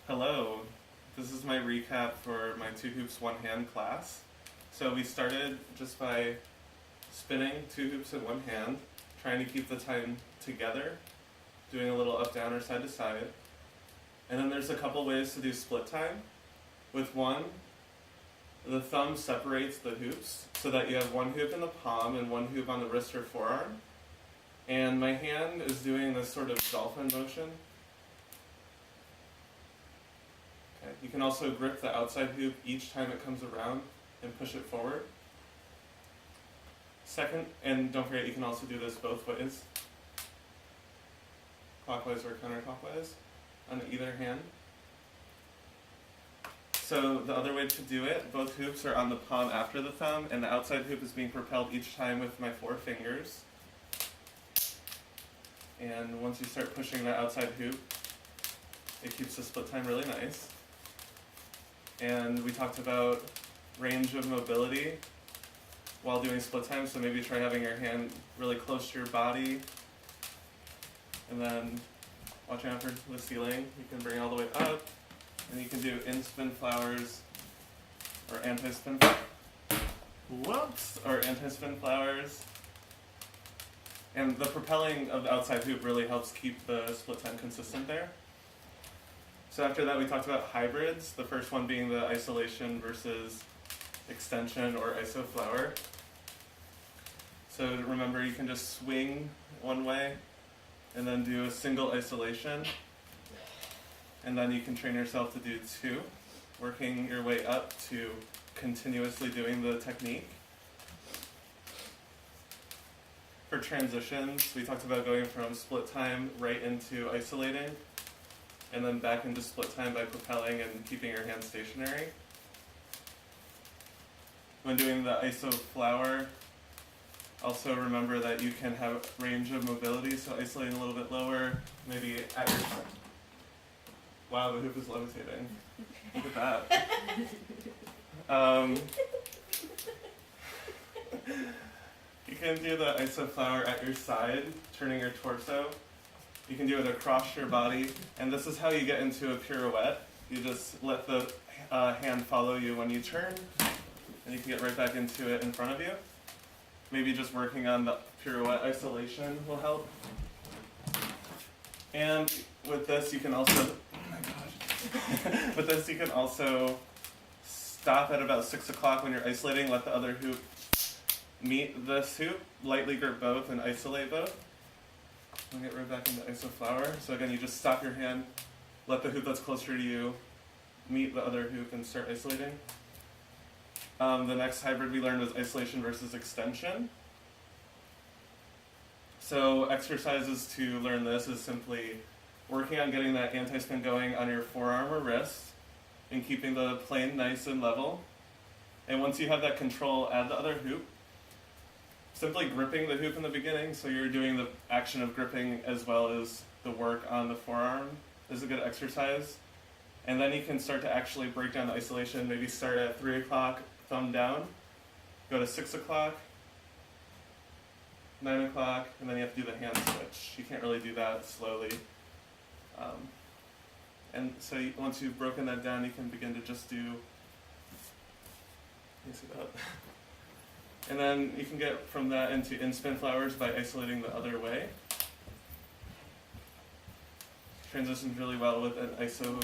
Hello, this is my recap for my two hoops, one hand class. So we started just by spinning two hoops in one hand, trying to keep the time together, doing a little up, down, or side to side. And then there's a couple ways to do split time. With one, the thumb separates the hoops so that you have one hoop in the palm and one hoop on the wrist or forearm. And my hand is doing this sort of dolphin motion. Okay. You can also grip the outside hoop each time it comes around and push it forward. Second, and don't forget you can also do this both ways, clockwise or counterclockwise, on either hand. So the other way to do it, both hoops are on the palm after the thumb, and the outside hoop is being propelled each time with my four fingers. And once you start pushing that outside hoop, it keeps the split time really nice. And we talked about range of mobility while doing split time, so maybe try having your hand really close to your body, and then watching out for the ceiling. You can bring it all the way up, and you can do in-spin flowers or anti-spin flowers. And the propelling of the outside hoop really helps keep the split time consistent there. So after that we talked about hybrids, the first one being the isolation versus extension or iso flower. So remember, you can just swing one way and then do a single isolation, and then you can train yourself to do two, working your way up to continuously doing the technique. For transitions, we talked about going from split time right into isolating, and then back into split time by propelling and keeping your hand stationary. When doing the iso flower, also remember that you can have range of mobility, so isolating a little bit lower, maybe at your side. Wow, the hoop is levitating. Look at that. You can do the iso flower at your side, turning your torso. You can do it across your body, and this is how you get into a pirouette. You just let the hand follow you when you turn, and you can get right back into it in front of you. Maybe just working on the pirouette isolation will help. And with this you can also, oh my gosh, with this you can also stop at about 6 o'clock when you're isolating, let the other hoop meet this hoop, lightly grip both and isolate both. And get right back into iso flower. So again, you just stop your hand, let the hoop that's closer to you meet the other hoop and start isolating. The next hybrid we learned was isolation versus extension. So exercises to learn this is simply working on getting that anti-spin going on your forearm or wrist and keeping the plane nice and level. And once you have that control, add the other hoop. Simply gripping the hoop in the beginning, so you're doing the action of gripping as well as the work on the forearm is a good exercise. And then you can start to actually break down the isolation, maybe start at 3 o'clock, thumb down, go to 6 o'clock, 9 o'clock, and then you have to do the hand switch. You can't really do that slowly. And so once you've broken that down, you can begin to just do, you see that? And then you can get from that into in-spin flowers by isolating the other way. Transitions really well with an iso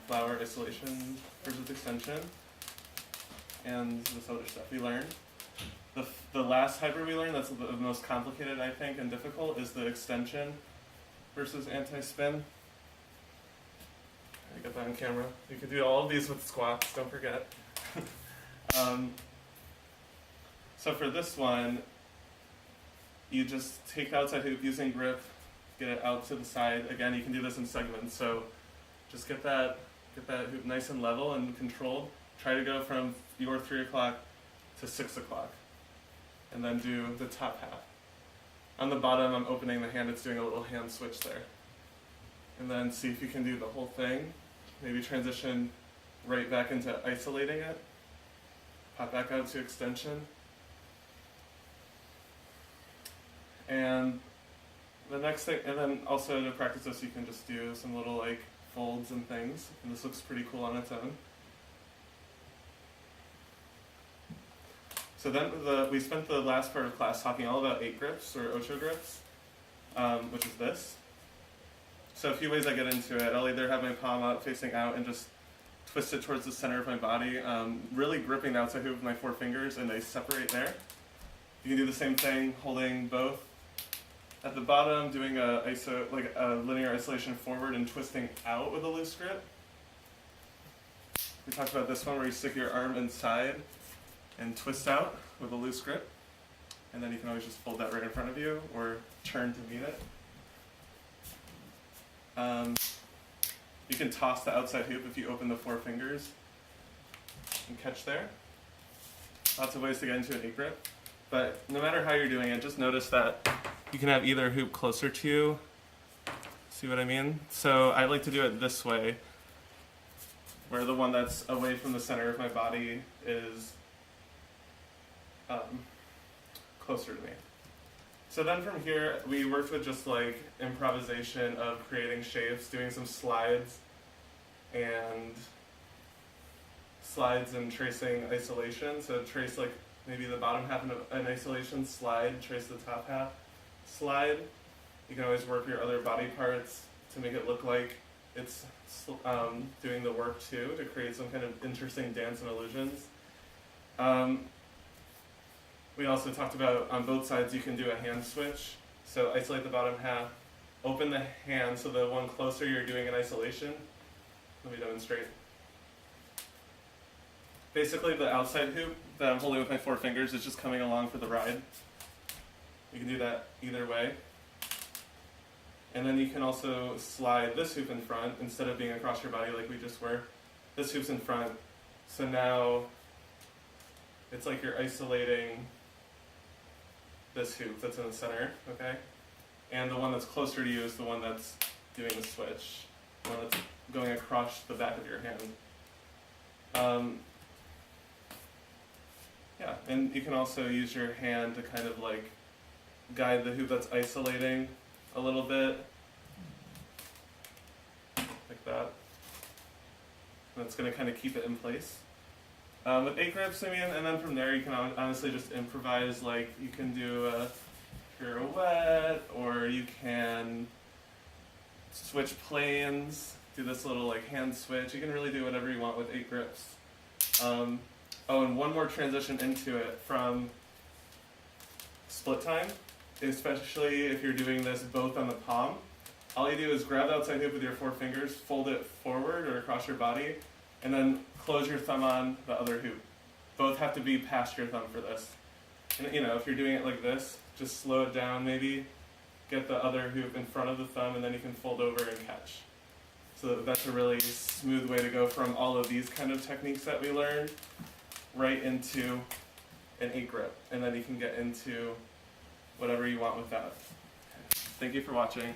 flower isolation versus extension. And this other stuff we learned. The last hybrid we learned, that's the most complicated I think and difficult, is the extension versus anti-spin. I got that on camera. You can do all of these with squats, don't forget. So for this one, you just take the outside hoop using grip, get it out to the side. Again, you can do this in segments, so just get that hoop nice and level and controlled. Try to go from your 3 o'clock to 6 o'clock, and then do the top half. On the bottom, I'm opening the hand, it's doing a little hand switch there. And then see if you can do the whole thing. Maybe transition right back into isolating it. Pop back out to extension. And the next thing, and then also to practice this, you can just do some little like folds and things, and this looks pretty cool on its own. So then we spent the last part of class talking all about 8 grips or ocho grips, which is this. So a few ways I get into it. I'll either have my palm up facing out and just twist it towards the center of my body, really gripping the outside hoop with my 4 fingers, and they separate there. You can do the same thing, holding both at the bottom, doing a linear isolation forward and twisting out with a loose grip. We talked about this one where you stick your arm inside and twist out with a loose grip, and then you can always just fold that right in front of you or turn to meet it. You can toss the outside hoop if you open the 4 fingers and catch there. Lots of ways to get into an 8 grip, but no matter how you're doing it, just notice that you can have either hoop closer to you. See what I mean? So I like to do it this way, where the one that's away from the center of my body is closer to me. So then from here, we worked with just like improvisation of creating shapes, doing some slides and tracing isolation. So trace like maybe the bottom half in an isolation, slide, trace the top half, slide. You can always work your other body parts to make it look like it's doing the work too, to create some kind of interesting dance and illusions. We also talked about on both sides you can do a hand switch. So isolate the bottom half, open the hand so the one closer you're doing in isolation. Let me demonstrate. Basically the outside hoop that I'm holding with my 4 fingers is just coming along for the ride. You can do that either way. And then you can also slide this hoop in front instead of being across your body like we just were. This hoop's in front. So now it's like you're isolating this hoop that's in the center, okay? And the one that's closer to you is the one that's doing the switch, the one that's going across the back of your hand. Yeah, and you can also use your hand to kind of like guide the hoop that's isolating a little bit, like that. That's going to kind of keep it in place. With 8 grips, and then from there you can honestly just improvise. Like you can do a pirouette, or you can switch planes, do this little like hand switch. You can really do whatever you want with 8 grips. And one more transition into it from split time, especially if you're doing this both on the palm. All you do is grab the outside hoop with your 4 fingers, fold it forward or across your body, and then close your thumb on the other hoop. Both have to be past your thumb for this. And if you're doing it like this, just slow it down maybe, get the other hoop in front of the thumb, and then you can fold over and catch. So that's a really smooth way to go from all of these kind of techniques that we learned right into an 8 grip. And then you can get into whatever you want with that. Thank you for watching.